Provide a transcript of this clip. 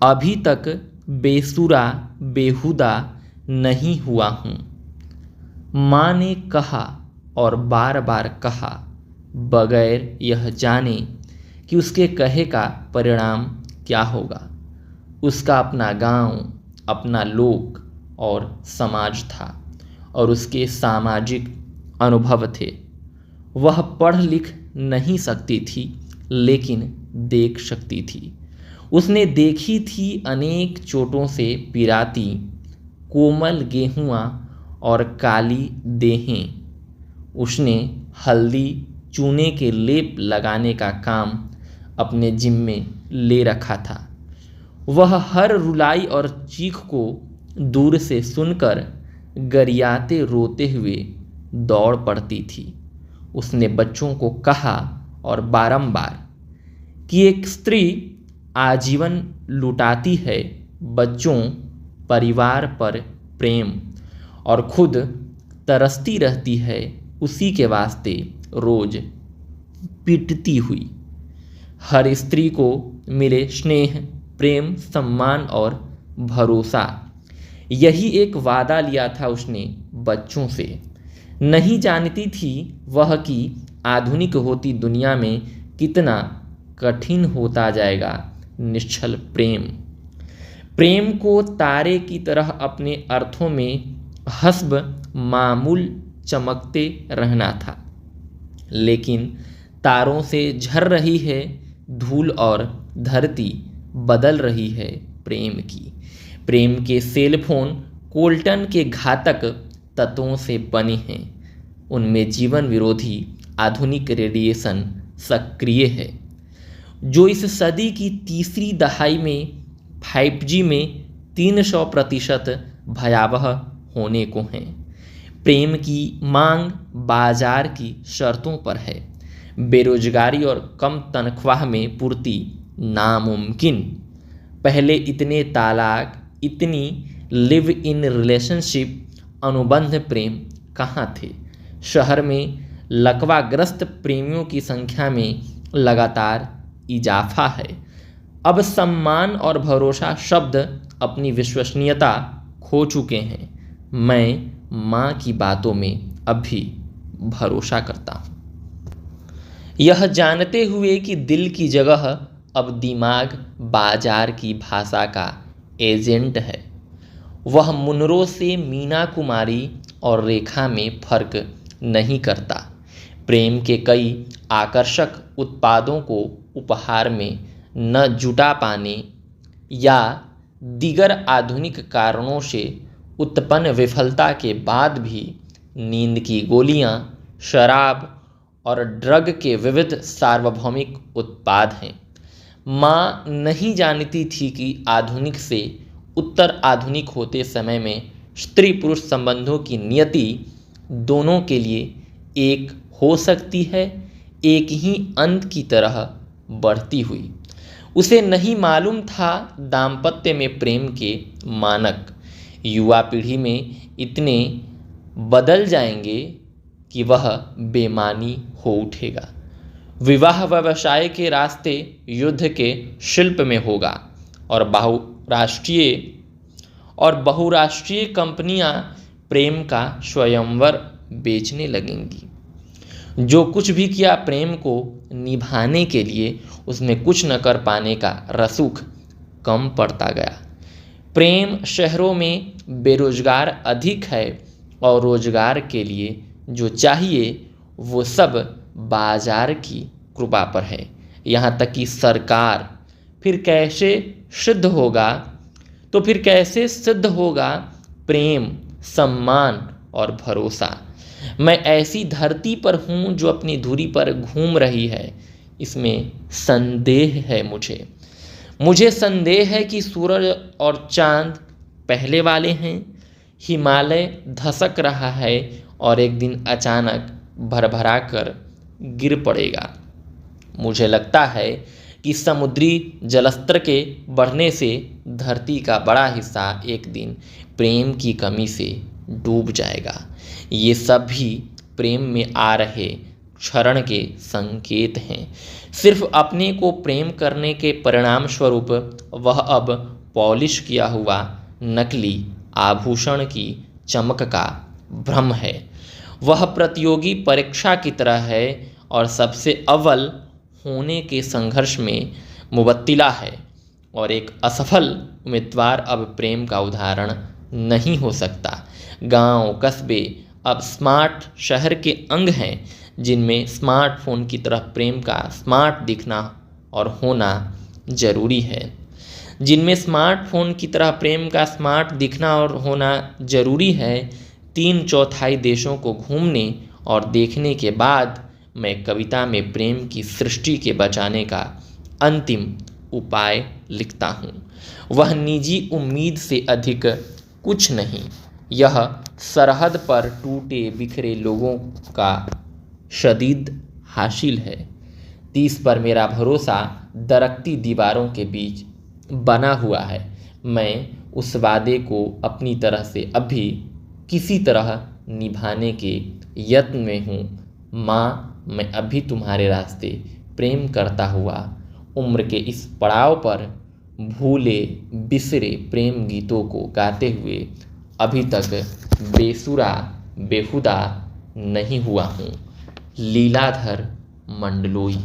अभी तक बेसुरा बेहुदा नहीं हुआ हूँ। माँ ने कहा और बार बार कहा, बगैर यह जाने कि उसके कहे का परिणाम क्या होगा। उसका अपना गांव, अपना लोक और समाज था और उसके सामाजिक अनुभव थे। वह पढ़ लिख नहीं सकती थी, लेकिन देख सकती थी। उसने देखी थी अनेक चोटों से पिराती कोमल गेहुआ और काली देहें। उसने हल्दी चूने के लेप लगाने का काम अपने जिम्मे ले रखा था। वह हर रुलाई और चीख को दूर से सुनकर गरियाते रोते हुए दौड़ पड़ती थी। उसने बच्चों को कहा और बारंबार कि एक स्त्री आजीवन लुटाती है बच्चों, परिवार पर प्रेम, और खुद तरसती रहती है उसी के वास्ते रोज पीटती हुई। हर स्त्री को मिले स्नेह, प्रेम, सम्मान और भरोसा, यही एक वादा लिया था उसने बच्चों से। नहीं जानती थी वह कि आधुनिक होती दुनिया में कितना कठिन होता जाएगा निश्चल प्रेम। प्रेम को तारे की तरह अपने अर्थों में हस्ब मामूल चमकते रहना था, लेकिन तारों से झर रही है धूल और धरती बदल रही है प्रेम की। प्रेम के सेलफोन कोल्टन के घातक तत्वों से बने हैं। उनमें जीवन विरोधी आधुनिक रेडिएशन सक्रिय है, जो इस सदी की तीसरी दहाई में 5G में 300% भयावह होने को हैं। प्रेम की मांग बाजार की शर्तों पर है। बेरोजगारी और कम तनख्वाह में पूर्ति नामुमकिन। पहले इतने तालाक, इतनी लिव इन रिलेशनशिप, अनुबंध प्रेम कहाँ थे। शहर में लकवाग्रस्त प्रेमियों की संख्या में लगातार इजाफा है। अब सम्मान और भरोसा शब्द अपनी विश्वसनीयता खो चुके हैं। मैं माँ की बातों में अब भी भरोसा करता हूँ, यह जानते हुए कि दिल की जगह अब दिमाग बाजार की भाषा का एजेंट है। वह मुनरो से मीना कुमारी और रेखा में फर्क नहीं करता। प्रेम के कई आकर्षक उत्पादों को उपहार में न जुटा पाने या दीगर आधुनिक कारणों से उत्पन्न विफलता के बाद भी नींद की गोलियां, शराब और ड्रग के विविध सार्वभौमिक उत्पाद हैं। माँ नहीं जानती थी कि आधुनिक से उत्तर आधुनिक होते समय में स्त्री पुरुष संबंधों की नियति दोनों के लिए एक हो सकती है, एक ही अंत की तरह बढ़ती हुई। उसे नहीं मालूम था दाम्पत्य में प्रेम के मानक युवा पीढ़ी में इतने बदल जाएंगे कि वह बेमानी हो उठेगा। विवाह व्यवसाय के रास्ते युद्ध के शिल्प में होगा और बहुराष्ट्रीय कंपनियां प्रेम का स्वयंवर बेचने लगेंगी। जो कुछ भी किया प्रेम को निभाने के लिए, उसमें कुछ न कर पाने का रसूख कम पड़ता गया। प्रेम शहरों में बेरोजगार अधिक है और रोजगार के लिए जो चाहिए वो सब बाजार की कृपा पर है। यहाँ तक कि सरकार फिर कैसे सिद्ध होगा प्रेम, सम्मान और भरोसा। मैं ऐसी धरती पर हूँ जो अपनी धुरी पर घूम रही है, इसमें संदेह है मुझे संदेह है कि सूरज और चांद पहले वाले हैं। हिमालय धसक रहा है और एक दिन अचानक भरभरा कर गिर पड़ेगा। मुझे लगता है कि समुद्री जलस्तर के बढ़ने से धरती का बड़ा हिस्सा एक दिन प्रेम की कमी से डूब जाएगा। ये सब भी प्रेम में आ रहे क्षरण के संकेत हैं। सिर्फ अपने को प्रेम करने के परिणाम स्वरूप वह अब पॉलिश किया हुआ नकली आभूषण की चमक का भ्रम है। वह प्रतियोगी परीक्षा की तरह है और सबसे अव्वल होने के संघर्ष में मुबत्तिला है, और एक असफल उम्मीदवार अब प्रेम का उदाहरण नहीं हो सकता। गांव कस्बे अब स्मार्ट शहर के अंग हैं, जिनमें स्मार्टफोन की तरह प्रेम का स्मार्ट दिखना और होना जरूरी है। जिनमें स्मार्टफोन की तरह प्रेम का स्मार्ट दिखना और होना जरूरी है। 3/4 देशों को घूमने और देखने के बाद मैं कविता में प्रेम की सृष्टि के बचाने का अंतिम उपाय लिखता हूँ। वह निजी उम्मीद से अधिक कुछ नहीं, यह सरहद पर टूटे बिखरे लोगों का शदीद हासिल है। 30 पर मेरा भरोसा दरकती दीवारों के बीच बना हुआ है। मैं उस वादे को अपनी तरह से अभी किसी तरह निभाने के यत्न में हूँ। माँ, मैं अभी तुम्हारे रास्ते प्रेम करता हुआ उम्र के इस पड़ाव पर भूले बिसरे प्रेम गीतों को गाते हुए अभी तक बेसुरा बेहुदा नहीं हुआ हूँ। लीलाधर मंडलोई।